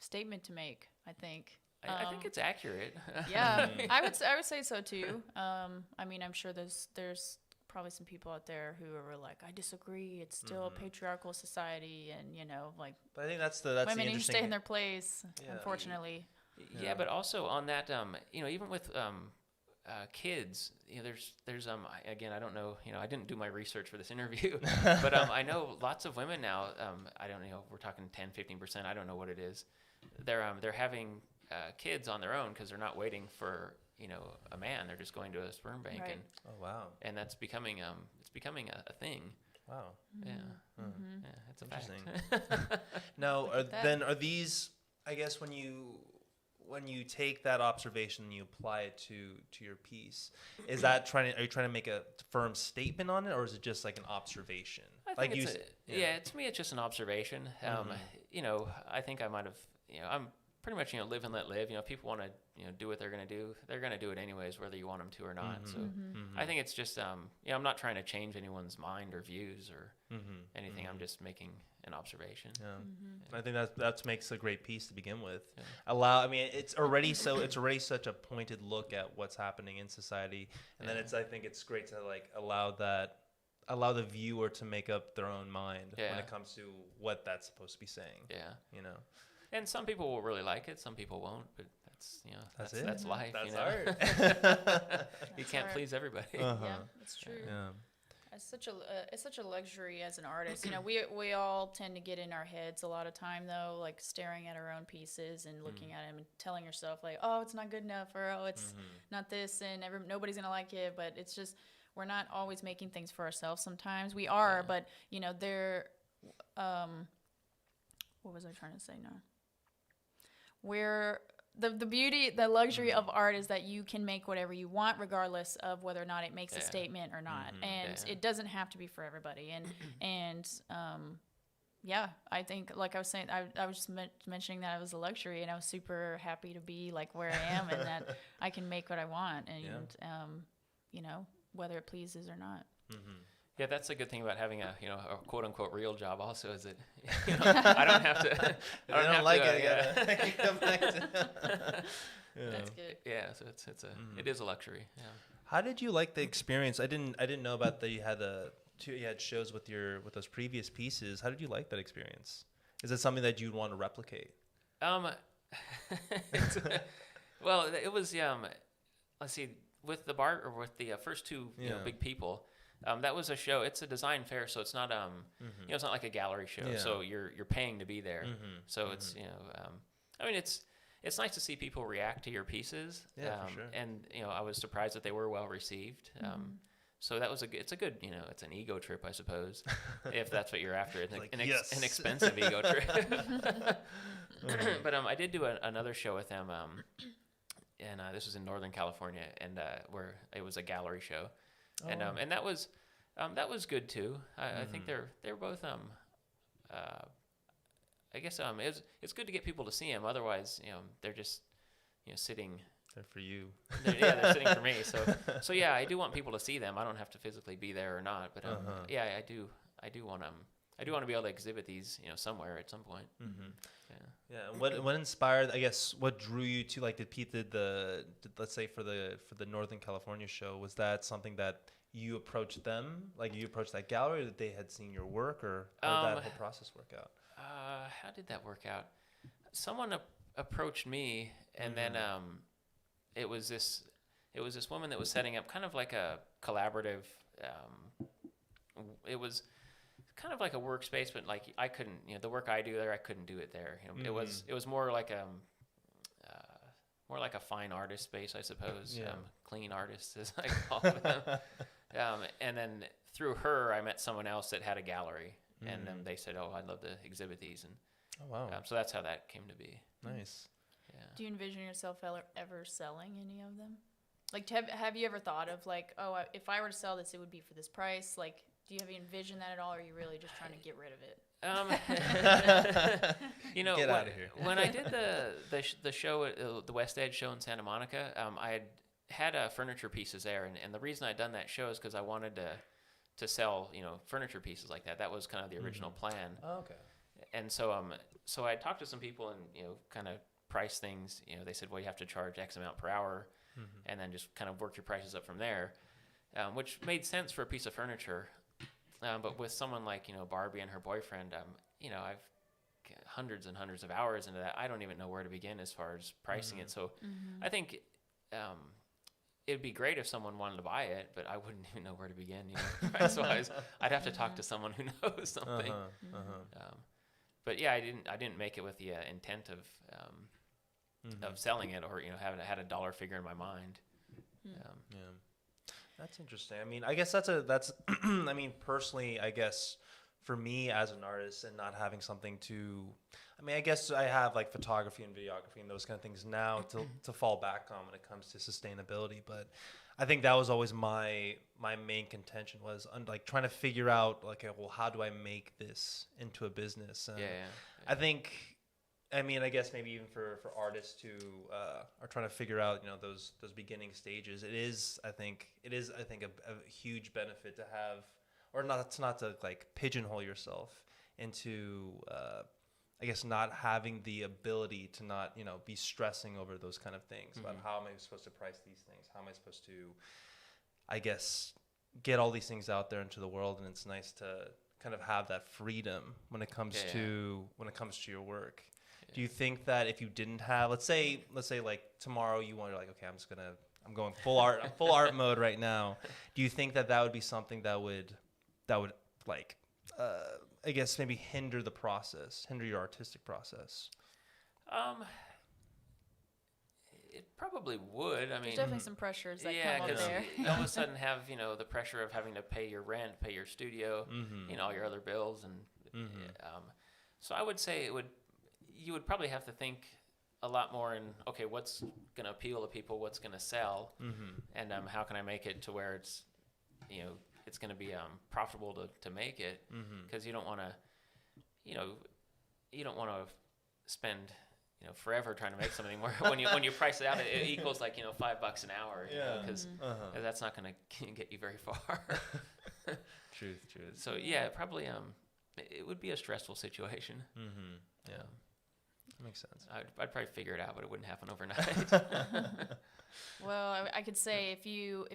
statement to make, I think. I think it's accurate. Yeah, I would say so too. I mean, I'm sure there's probably some people out there who are like, I disagree. It's still a patriarchal society, and But I think that's the women need to interesting stay in their place. Yeah. Unfortunately. Yeah, but also on that, even with kids, there's again, I don't know, I didn't do my research for this interview, but I know lots of women now, I don't know, we're talking 10-15%, I don't know what it is. They're having kids on their own because they're not waiting for a man. They're just going to a sperm bank, right. and oh wow, and that's becoming a thing. Wow. Yeah, Mm-hmm. yeah, it's Interesting. a fact. Now, are these? I guess when you take that observation and you apply it to your piece, is that are you trying to make a firm statement on it, or is it just like an observation? I think to me it's just an observation. I think I might have, I'm pretty much, live and let live. People want to, do what they're going to do. They're going to do it anyways, whether you want them to or not. So I think it's just, I'm not trying to change anyone's mind or views or anything. I'm just making an observation. Yeah. I think that makes a great piece to begin with. Yeah. It's already such a pointed look at what's happening in society, and then I think it's great to like allow the viewer to make up their own mind when it comes to what that's supposed to be saying. Yeah. And some people will really like it, some people won't, but that's life. That's art. You can't please everybody. Yeah, that's true. Yeah. It's such a luxury as an artist. We all tend to get in our heads a lot of time though, like staring at our own pieces and looking at them and telling yourself like, oh, it's not good enough, or oh, it's not this, and nobody's gonna like it. But it's just we're not always making things for ourselves. Sometimes we are, but they're. What was I trying to say now? Where the beauty, the luxury of art is that you can make whatever you want, regardless of whether or not it makes a statement or not. And it doesn't have to be for everybody. And yeah, I think, like I was saying, I was just mentioning that it was a luxury, and I was super happy to be like where I am, and that I can make what I want, and you know, whether it pleases or not. Mm-hmm. Yeah, that's a good thing about having a quote unquote real job. Also, is that I don't have to. I don't like it. Yeah. Come back to That's good. Yeah, so it is a luxury. Yeah. How did you like the experience? I didn't know about that. You had shows with those previous pieces. How did you like that experience? Is it something that you'd want to replicate? Well, it was let's see, with the first two big people. That was a show. It's a design fair, so it's not it's not like a gallery show. Yeah. So you're paying to be there. Mm-hmm. So it's I mean it's nice to see people react to your pieces. Yeah, for sure. And I was surprised that they were well received. So that was it's a good it's an ego trip, I suppose, if that's what you're after. It's like, an expensive ego trip. But I did do another show with them, and this was in Northern California, and where it was a gallery show. Oh. And that was good too. I think they're both I guess it's good to get people to see them. Otherwise, they're just sitting. They're for you. They're sitting for me. So yeah, I do want people to see them. I don't have to physically be there or not, but yeah, I do want to be able to exhibit these somewhere at some point. Mm-hmm. Yeah. What inspired? I guess what drew you to let's say for the Northern California show, was that something that you approached them, like you approached that gallery, or that they had seen your work, or how did that whole process work out? How did that work out? Someone approached me, and then it was this woman that was setting up kind of like a collaborative. It was kind of like a workspace, but like I couldn't, the work I do there, I couldn't do it there. It was more like a fine artist space, I suppose. Yeah. Clean artists, as I call them. And then through her, I met someone else that had a gallery, and they said, "Oh, I'd love to exhibit these." And so that's how that came to be. Nice. Yeah. Do you envision yourself ever selling any of them? Like, have you ever thought of like, oh, if I were to sell this, it would be for this price? Like, do you envision that at all, or are you really just trying to get rid of it? Get out of here. When I did the show at the West Edge show in Santa Monica, I had furniture pieces there, and the reason I'd done that show is because I wanted to sell furniture pieces like that. That was kind of the original plan. Oh, okay. And so I talked to some people and kind of price things. They said, well, you have to charge X amount per hour, and then just kind of work your prices up from there, which made sense for a piece of furniture. But with someone like Barbie and her boyfriend, I've hundreds and hundreds of hours into that. I don't even know where to begin as far as pricing it. So I think it'd be great if someone wanted to buy it, but I wouldn't even know where to begin. Price-wise, I'd have to talk to someone who knows something. But yeah, I didn't make it with the intent of selling it, or having had a dollar figure in my mind. Yeah. That's interesting. I mean, I guess that's I mean, personally, I guess for me as an artist and not having something to, I mean, I guess I have like photography and videography and those kind of things now to fall back on when it comes to sustainability. But I think that was always my main contention, was like trying to figure out like, well, how do I make this into a business? And I think, I mean, I guess maybe even for artists who are trying to figure out, those beginning stages, it is I think a huge benefit to have, or not to like pigeonhole yourself into, I guess, not having the ability to not, be stressing over those kind of things about how am I supposed to price these things? How am I supposed to, I guess, get all these things out there into the world? And it's nice to kind of have that freedom when it comes to your work. Do you think that if you didn't have, let's say like tomorrow you want to like, okay, I'm going full art mode right now. Do you think that would be something that would like, I guess maybe hinder your artistic process? It probably would. I mean, there's definitely some pressures that come up there. You all of a sudden have, the pressure of having to pay your rent, pay your studio, all your other bills. And so I would say you would probably have to think a lot more in, okay, what's going to appeal to people, what's going to sell, and how can I make it to where it's, it's going to be profitable to make it, because you don't want to, you don't want to spend forever trying to make something where when you price it out, it equals like $5 an hour, because that's not going to get you very far. Truth. So yeah, probably it would be a stressful situation. Yeah, makes sense. I'd probably figure it out, but it wouldn't happen overnight. Well, I could say if you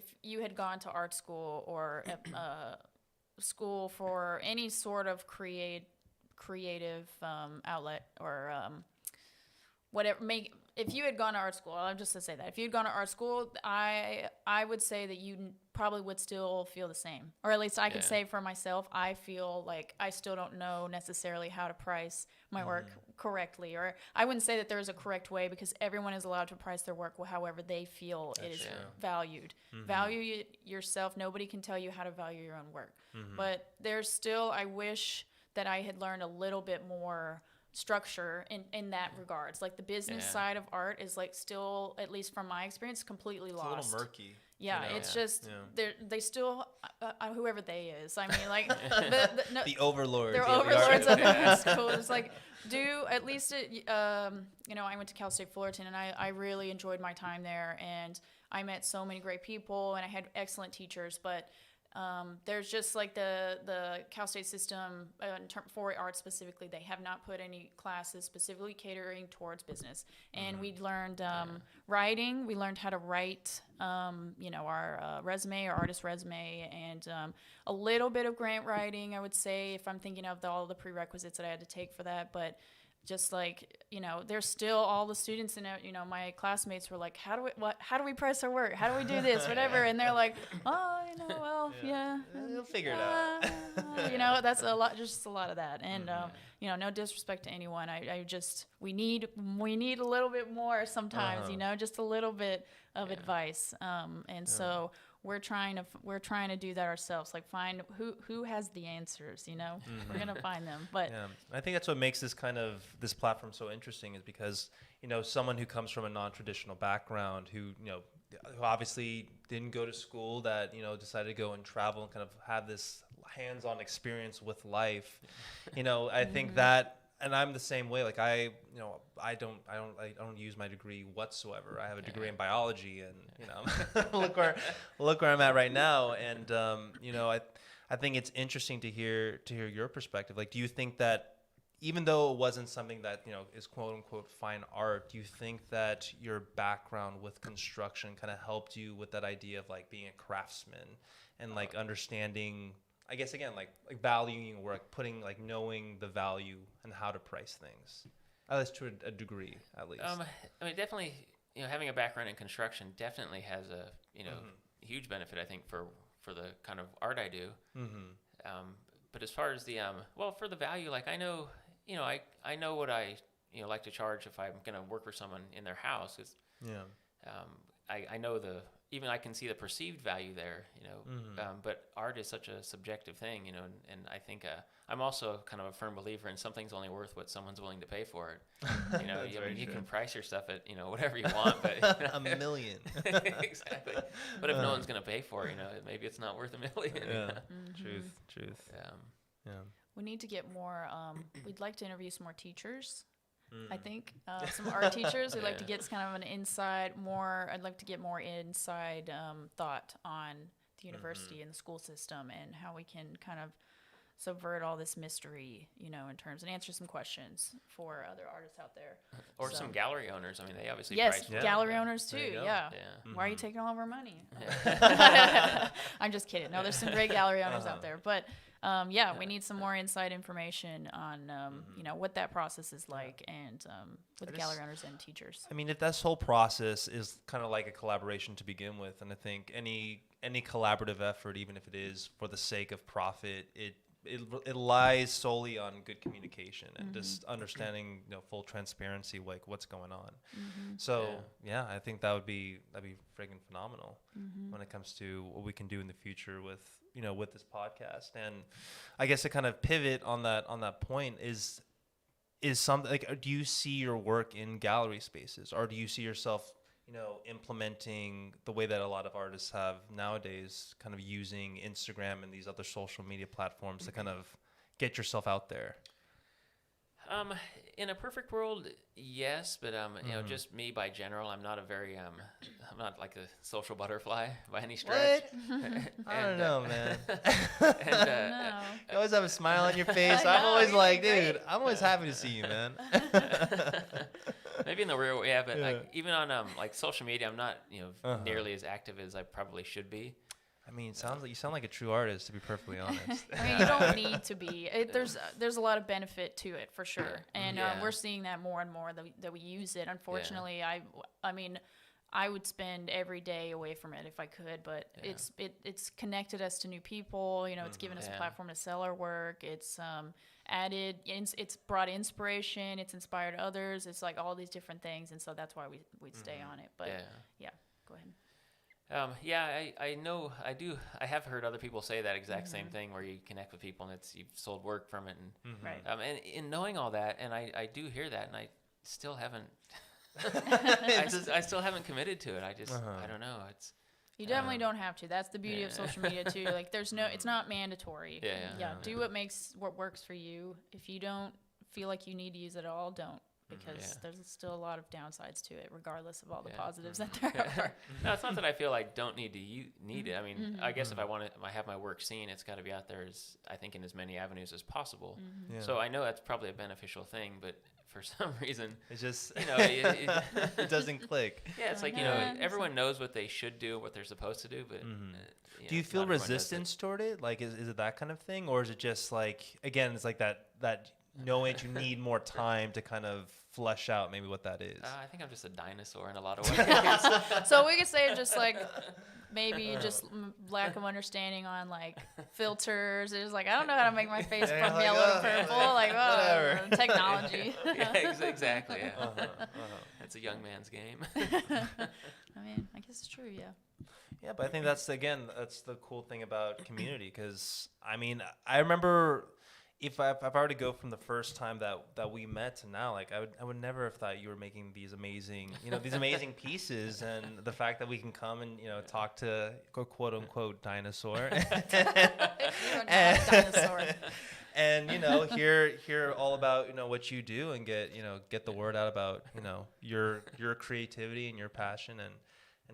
had gone to art school or school for any sort of creative outlet or whatever, if you had gone to art school, I'm just to say that if you'd gone to art school, I would say that you probably would still feel the same, or at least I could say for myself, I feel like I still don't know necessarily how to price my work correctly, or I wouldn't say that there's a correct way, because everyone is allowed to price their work however they feel it is valued. Value it yourself. Nobody can tell you how to value your own work, but there's still, I wish that I had learned a little bit more structure in that regards. Like the business side of art is like still, at least from my experience, completely lost. It's a little murky. Yeah, it's just they still whoever they is. I mean, like the overlords. They're overlords of the school. It's like do at least I went to Cal State Fullerton, and I really enjoyed my time there, and I met so many great people, and I had excellent teachers, but there's just like the Cal State system for art specifically, they have not put any classes specifically catering towards business. And we learned writing. We learned how to write, our resume, our artist resume, and a little bit of grant writing, I would say, if I'm thinking of all the prerequisites that I had to take for that. But just like, there's still all the students in it, my classmates were like, how do we price our work? How do we do this? Whatever. And they're like, You'll figure it out. That's just a lot of that. And, no disrespect to anyone. We need a little bit more sometimes, just a little bit of advice. So we're trying to do that ourselves, like find who has the answers, we're going to find them. But I think that's what makes this platform so interesting, is because, someone who comes from a non-traditional background, who obviously didn't go to school, that, decided to go and travel and kind of have this hands-on experience with life, I think that, and I'm the same way. Like I don't use my degree whatsoever. I have a degree in biology, and look where I'm at right now. And I think it's interesting to hear your perspective. Like, do you think that even though it wasn't something that is quote unquote fine art, do you think that your background with construction kind of helped you with that idea of like being a craftsman and like understanding, I guess, again, like valuing work, knowing the value and how to price things, at least to a degree, at least. I mean, definitely, having a background in construction definitely has a, huge benefit, I think, for the kind of art I do. But as far as the, for the value, like I know what I, like to charge if I'm going to work for someone in their house. I know even I can see the perceived value there, but art is such a subjective thing, and I think I'm also kind of a firm believer in something's only worth what someone's willing to pay for it. You can price your stuff at, whatever you want, but a million. Exactly. But if no one's going to pay for it, maybe it's not worth $1 million. Yeah. Truth. Yeah. We need to get more, we'd like to interview some more teachers. I think some art teachers. We'd like to get kind of an inside I'd like to get more inside thought on the university and the school system, and how we can kind of subvert all this mystery, in terms, and answer some questions for other artists out there. Or some gallery owners. I mean, they obviously price gallery work. owners too. Yeah. Why are you taking all of our money? I'm just kidding. No, there's some great gallery owners out there, but. We need some more inside information on, what that process is like, and with gallery owners and teachers. I mean, if this whole process is kind of like a collaboration to begin with, and I think any collaborative effort, even if it is for the sake of profit, it lies solely on good communication and just understanding, full transparency, like what's going on. So I think that'd be friggin' phenomenal when it comes to what we can do in the future with this podcast. And I guess to kind of pivot on that point is something like, do you see your work in gallery spaces, or do you see yourself implementing the way that a lot of artists have nowadays, kind of using Instagram and these other social media platforms to kind of get yourself out there? In a perfect world, yes, but you know, just me by general, I'm not a very I'm not like a social butterfly by any stretch. I don't know, man. No. You always have a smile on your face. I I'm know, always you're like, great. dude, I'm always happy to see you, man. Maybe in the real way, yeah, but Yeah. like even on like social media, I'm not Uh-huh. nearly as active as I probably should be. I mean, you sound like a true artist, to be perfectly honest. I mean, you don't need to be. There's a lot of benefit to it for sure, and Yeah. we're seeing that more and more that we use it. Unfortunately, I mean, I would spend every day away from it if I could, but it's connected us to new people. You know, it's given us a platform to sell our work. It's it's brought inspiration. It's inspired others. It's like all these different things, and so that's why we stay on it. But yeah, go ahead. I know I have heard other people say that exact same thing where you connect with people and you've sold work from it and Right. and in knowing all that, and I do hear that, and I still haven't I still haven't committed to it. I don't know. It's You definitely don't have to. That's the beauty of social media too. Like it's not mandatory. Yeah. Do what works for you. If you don't feel like you need to use it at all, don't. Because there's still a lot of downsides to it, regardless of all the positives that there are. No, it's not that I feel like don't need it. I mean, I guess if I have my work seen, it's got to be out there I think in as many avenues as possible. Yeah. So I know that's probably a beneficial thing, but for some reason, It's just, it doesn't click. Yeah, it's like, everyone knows what they should do, what they're supposed to do, but Do you feel not everyone does it. resistance toward it? Like, is it that kind of thing? Or is it just like, again, it's like that knowing that you need more time to kind of flesh out maybe what that is? I think I'm just a dinosaur in a lot of ways. So we could say just like maybe just lack of understanding on like filters. It's like I don't know how to make my face from like, yellow to purple. Like whatever. Technology. Exactly. Yeah. It's a young man's game. I mean, I guess it's true. Yeah. Yeah, but I think that's the cool thing about community, because I mean, I remember if I were to go from the first time that we met to now, like I would never have thought you were making these amazing pieces, and the fact that we can come and talk to quote unquote dinosaur Dinosaur. and hear all about what you do, and get the word out about your creativity and your passion, and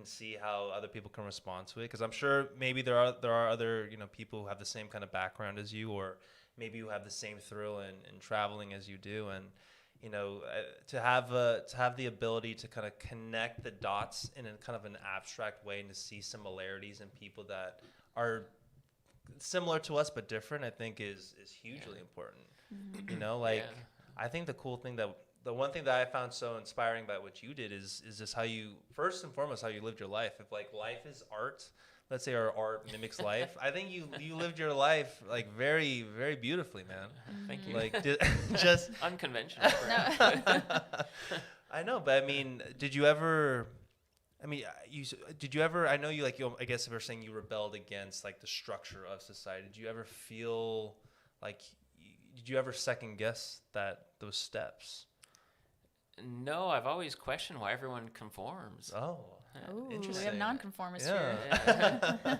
see how other people can respond to it, because I'm sure maybe there are other people who have the same kind of background as you, or maybe you have the same thrill in traveling as you do, and to have the ability to kind of connect the dots in a kind of an abstract way, and to see similarities in people that are similar to us but different, I think is hugely important. I think the one thing that I found so inspiring about what you did is just how you, first and foremost, how you lived your life. If like life is art, let's say our art mimics life, I think you lived your life like very, very beautifully, man. Thank you. Like just Unconventional. I know, but I mean, did you ever? I know you I guess if we're saying you rebelled against like the structure of society. Did you ever feel like? Did you ever second guess those steps? No, I've always questioned why everyone conforms. Oh, Ooh, we interesting. have nonconformists Yeah. here.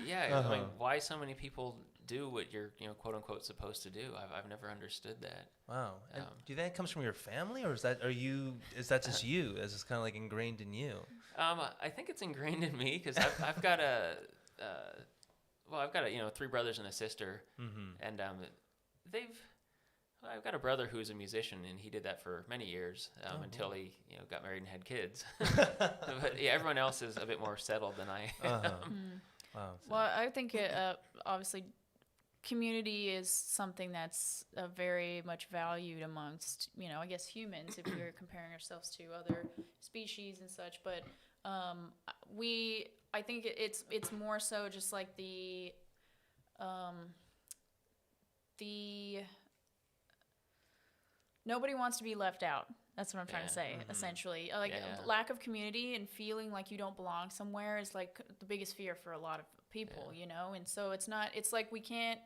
Yeah, I mean, why so many people do what you're, quote unquote, supposed to do? I've never understood that. Wow. And do you think it comes from your family, or is that just you? Is this kind of like ingrained in you? I think it's ingrained in me because I've got I've got 3 brothers and a sister, and I've got a brother who's a musician, and he did that for many years until he got married and had kids. But yeah, everyone else is a bit more settled than I am. Wow. Well, I think obviously community is something that's very much valued amongst I guess humans, if you're comparing ourselves to other species and such. But I think it's more so just like the nobody wants to be left out. That's what I'm trying to say, essentially. Lack of community and feeling like you don't belong somewhere is like the biggest fear for a lot of people, And so it's like we can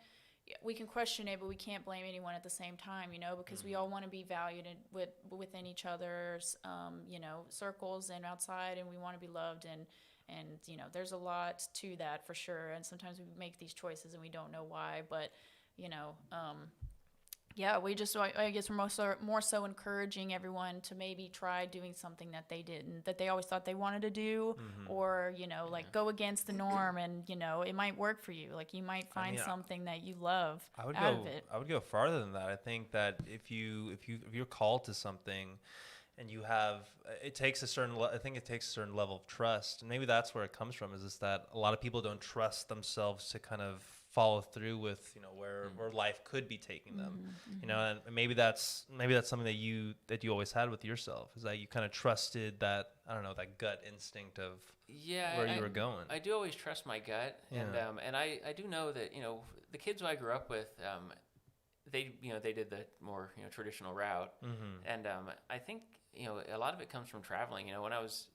question it, but we can't blame anyone at the same time, because we all want to be valued within each other's, circles and outside, and we want to be loved, and there's a lot to that for sure. And sometimes we make these choices and we don't know why, but Yeah, we just, I guess we're more so encouraging everyone to maybe try doing something that they didn't, that they always thought they wanted to do, or, you know, like go against the norm, and, you know, it might work for you. Like you might find something that you love out of it. I would go farther than that. I think that if you're called to something and you have, it takes a certain, I think it takes a certain level of trust. And maybe that's where it comes from, is that a lot of people don't trust themselves to kind of follow through with, you know, where life could be taking them, you know, and maybe that's something that you always had with yourself, is that you kind of trusted that, I don't know, that gut instinct of where you were going. I do always trust my gut, and I do know that, you know, the kids who I grew up with, they did the more, you know, traditional route, and I think, you know, a lot of it comes from traveling. You know, when I was,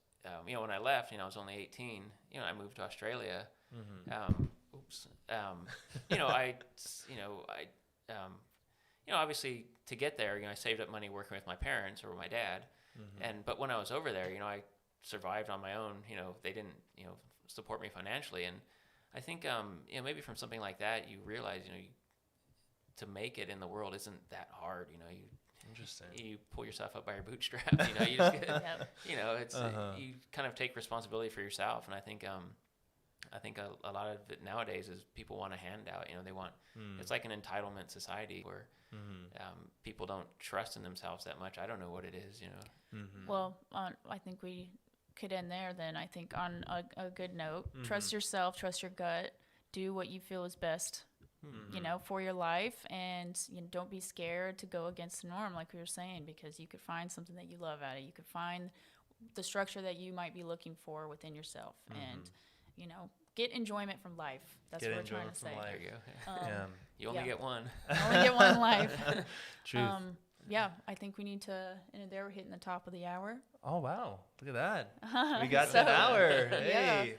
you know, when I left, you know, I was only 18. You know, I moved to Australia. You know, obviously to get there, you know, I saved up money working with my parents or with my dad, but when I was over there, you know, I survived on my own. You know, they didn't, you know, support me financially, and I think, you know, maybe from something like that, you realize, you know, to make it in the world isn't that hard. You know, you pull yourself up by your bootstraps. You know, you just get, you know, it's you kind of take responsibility for yourself, and I think a lot of it nowadays is people want a handout. You know, they want, it's like an entitlement society where people don't trust in themselves that much. I don't know what it is, you know. Well, I think we could end there then. I think on a good note, trust yourself, trust your gut, do what you feel is best, you know, for your life, and, you know, don't be scared to go against the norm, like we were saying, because you could find something that you love at it. You could find the structure that you might be looking for within yourself, and, you know, get enjoyment from life. That's what we're trying to say. There you go. You only get one. Only get one life. Truth. Yeah, I think we need to end there. We're hitting the top of the hour. Oh, wow. Look at that. We got an hour. Hey.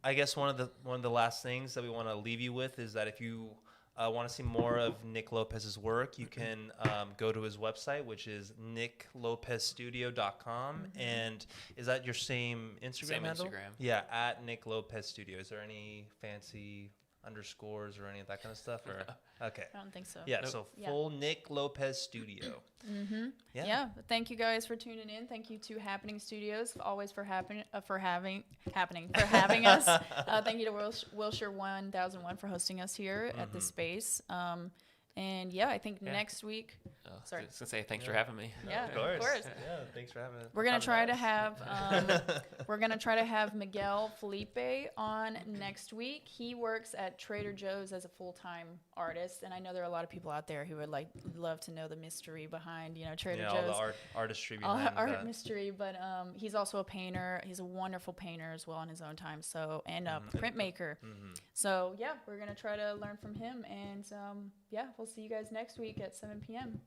I guess one of the last things that we want to leave you with is that if you want to see more of Nick Lopez's work, you can go to his website, which is nicklopezstudio.com. And is that your same Instagram handle? Instagram. Yeah, at Nick Lopez Studio. Is there any fancy underscores or any of that kind of stuff? Or okay, I don't think so. Yeah, so full Nick Lopez Studio. Yeah. Thank you guys for tuning in. Thank you to Happening Studios always for having us. Thank you to Wilshire 1001 for hosting us here at the space. And yeah, I think next week. Sorry, I was gonna say thanks for having me. Yeah, of course. Yeah, thanks for having us. We're gonna try to have Miguel Felipe on next week. He works at Trader Joe's as a full-time artist, and I know there are a lot of people out there who would love to know the mystery behind, you know, Trader Joe's. All the artistry behind art mystery, but he's also a painter. He's a wonderful painter as well in his own time. So, and a printmaker. So yeah, we're gonna try to learn from him, and yeah, we'll see you guys next week at 7 p.m.